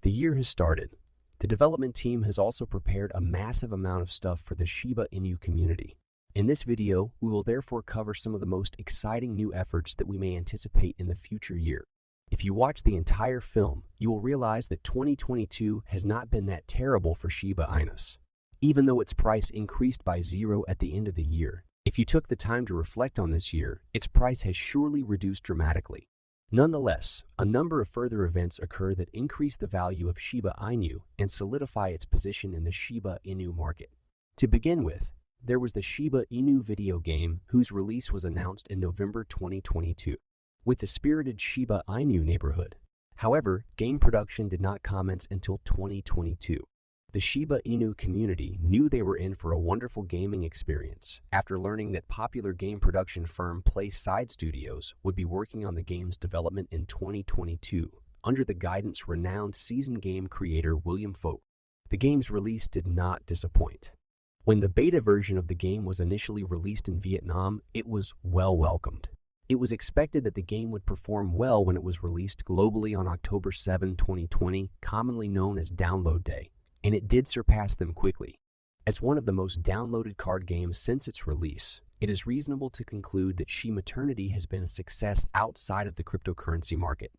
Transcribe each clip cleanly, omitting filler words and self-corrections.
The year has started. The development team has also prepared a massive amount of stuff for the Shiba Inu community. In this video, we will therefore cover some of the most exciting new efforts that we may anticipate in the future year. If you watch the entire film, you will realize that 2022 has not been that terrible for Shiba Inus. Even though its price increased by 0 at the end of the year, if you took the time to reflect on this year, its price has surely reduced dramatically. Nonetheless, a number of further events occur that increase the value of Shiba Inu and solidify its position in the Shiba Inu market. To begin with, there was the Shiba Inu video game whose release was announced in November 2022, with the spirited Shiba Inu neighborhood. However, game production did not commence until 2022. The Shiba Inu community knew they were in for a wonderful gaming experience after learning that popular game production firm PlaySide Studios would be working on the game's development in 2022 under the guidance renowned seasoned game creator William Folk. The game's release did not disappoint. When the beta version of the game was initially released in Vietnam, it was well welcomed. It was expected that the game would perform well when it was released globally on October 7, 2020, commonly known as Download Day, and it did surpass them quickly. As one of the most downloaded card games since its release, it is reasonable to conclude that Shi Maternity has been a success outside of the cryptocurrency market.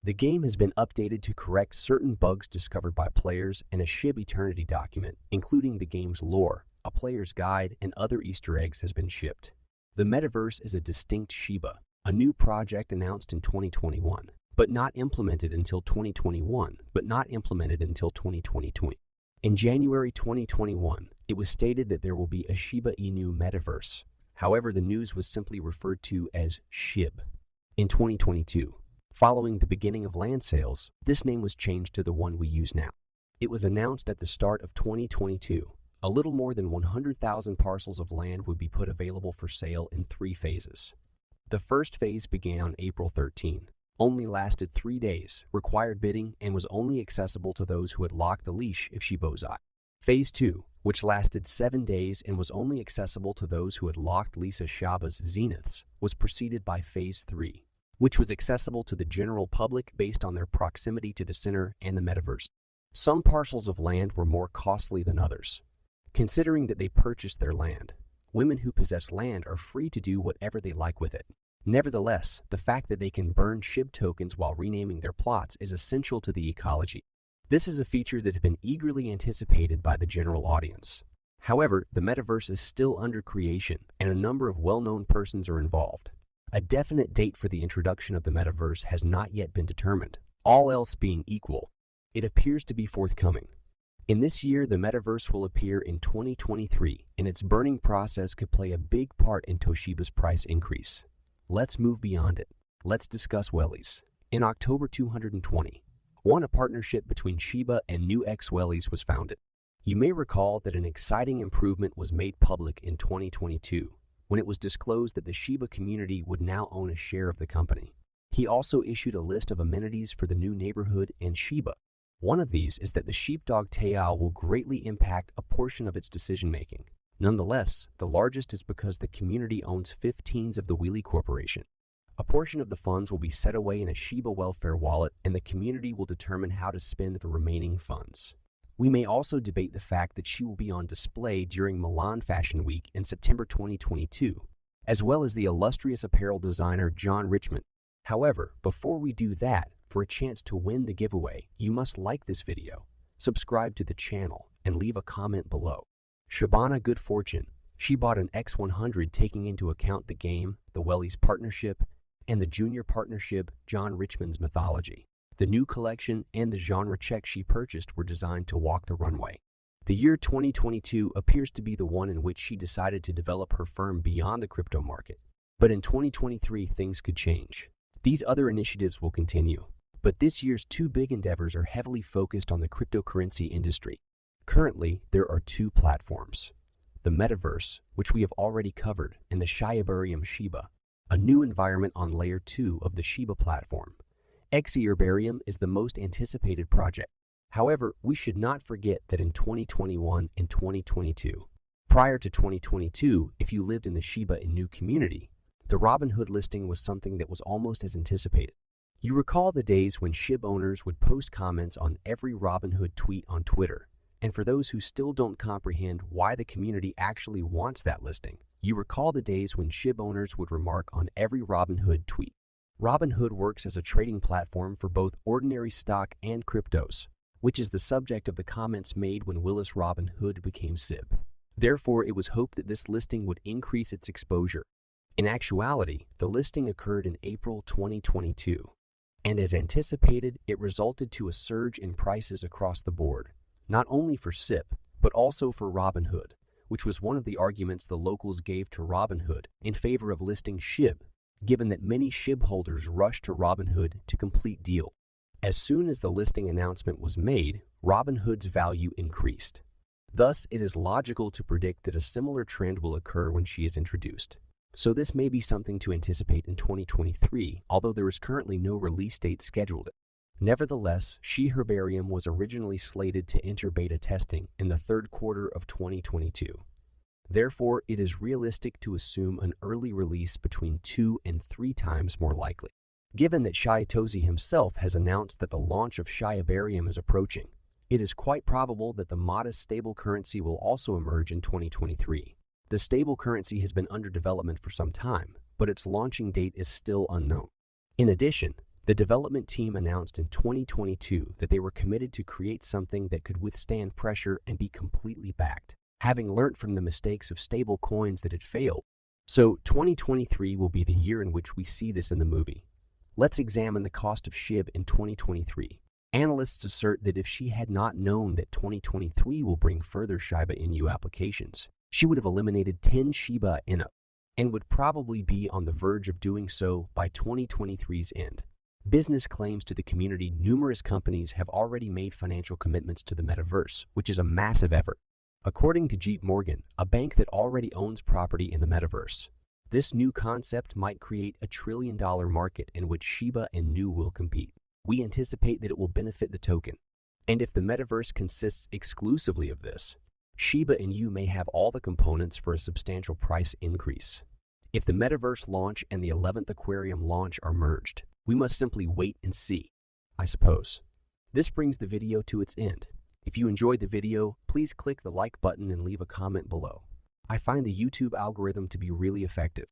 The game has been updated to correct certain bugs discovered by players, and a SHIB Eternity document, including the game's lore, a player's guide, and other Easter eggs has been shipped. The Metaverse is a distinct Shiba, a new project announced in 2021, but not implemented until 2022. In January 2021, it was stated that there will be a Shiba Inu Metaverse. However, the news was simply referred to as SHIB. In 2022, following the beginning of land sales, this name was changed to the one we use now. It was announced at the start of 2022. A little more than 100,000 parcels of land would be put available for sale in 3 phases. The first phase began on April 13, only lasted 3 days, required bidding, and was only accessible to those who had locked the leash if Shibozai. Phase 2, which lasted 7 days and was only accessible to those who had locked Lisa Shaba's Zeniths, was preceded by Phase 3, which was accessible to the general public based on their proximity to the center and the metaverse. Some parcels of land were more costly than others. Considering that they purchased their land, women who possess land are free to do whatever they like with it. Nevertheless, the fact that they can burn SHIB tokens while renaming their plots is essential to the ecology. This is a feature that has been eagerly anticipated by the general audience. However, the metaverse is still under creation, and a number of well-known persons are involved. A definite date for the introduction of the metaverse has not yet been determined. All else being equal, it appears to be forthcoming. In this year, the metaverse will appear in 2023, and its burning process could play a big part in Toshiba's price increase. Let's move beyond it. Let's discuss Wellies. In October 2020, a partnership between Shiba and New X Wellies was founded. You may recall that an exciting improvement was made public in 2022, when it was disclosed that the Shiba community would now own a share of the company. He also issued a list of amenities for the new neighborhood and Shiba. One of these is that the sheepdog Tayao will greatly impact a portion of its decision-making. Nonetheless, the largest is because the community owns 15s of the Wheelie Corporation. A portion of the funds will be set away in a Shiba welfare wallet, and the community will determine how to spend the remaining funds. We may also debate the fact that she will be on display during Milan Fashion Week in September 2022, as well as the illustrious apparel designer John Richmond. However, before we do that, for a chance to win the giveaway, you must like this video, subscribe to the channel, and leave a comment below. Shabana Good Fortune. She bought an X100 taking into account the game, the Wellies partnership, and the junior partnership John Richmond's mythology. The new collection and the genre check she purchased were designed to walk the runway. The year 2022 appears to be the one in which she decided to develop her firm beyond the crypto market. But in 2023, things could change. These other initiatives will continue. But this year's 2 big endeavors are heavily focused on the cryptocurrency industry. Currently, there are 2 platforms. The Metaverse, which we have already covered, and the Shiabarium Shiba, a new environment on Layer 2 of the Shiba platform. Xiherbarium is the most anticipated project. However, we should not forget that in 2021 and 2022, prior to 2022, if you lived in the Shiba Inu community, the Robinhood listing was something that was almost as anticipated. You recall the days when SHIB owners would post comments on every Robinhood tweet on Twitter. And for those who still don't comprehend why the community actually wants that listing, you recall the days when SHIB owners would remark on every Robinhood tweet. Robinhood works as a trading platform for both ordinary stock and cryptos, which is the subject of the comments made when Willis Robinhood became SHIB. Therefore, it was hoped that this listing would increase its exposure. In actuality, the listing occurred in April 2022. And as anticipated, it resulted to a surge in prices across the board, not only for SHIB, but also for Robinhood, which was one of the arguments the locals gave to Robinhood in favor of listing SHIB, given that many SHIB holders rushed to Robinhood to complete deal. As soon as the listing announcement was made, Robinhood's value increased. Thus, it is logical to predict that a similar trend will occur when she is introduced. So this may be something to anticipate in 2023, although there is currently no release date scheduled. Nevertheless, She Herbarium was originally slated to enter beta testing in the third quarter of 2022. Therefore, it is realistic to assume an early release between 2 and 3 times more likely. Given that Shai Tozi himself has announced that the launch of She Herbarium is approaching, it is quite probable that the modest stable currency will also emerge in 2023. The stable currency has been under development for some time, but its launching date is still unknown. In addition, the development team announced in 2022 that they were committed to create something that could withstand pressure and be completely backed, having learned from the mistakes of stable coins that had failed. So 2023 will be the year in which we see this in the movie. Let's examine the cost of SHIB in 2023. Analysts assert that if she had not known that 2023 will bring further Shiba Inu applications, she would have eliminated 10 Shiba Inu and would probably be on the verge of doing so by 2023's end. Business claims to the community. Numerous companies have already made financial commitments to the metaverse, which is a massive effort. According to JP Morgan, a bank that already owns property in the metaverse, this new concept might create a $1 trillion market in which Shiba Inu will compete. We anticipate that it will benefit the token. And if the metaverse consists exclusively of this, Shiba Inu may have all the components for a substantial price increase. If the metaverse launch and the 11th Aquarium launch are merged, we must simply wait and see, I suppose. This brings the video to its end. If you enjoyed the video, please click the like button and leave a comment below. I find the YouTube algorithm to be really effective.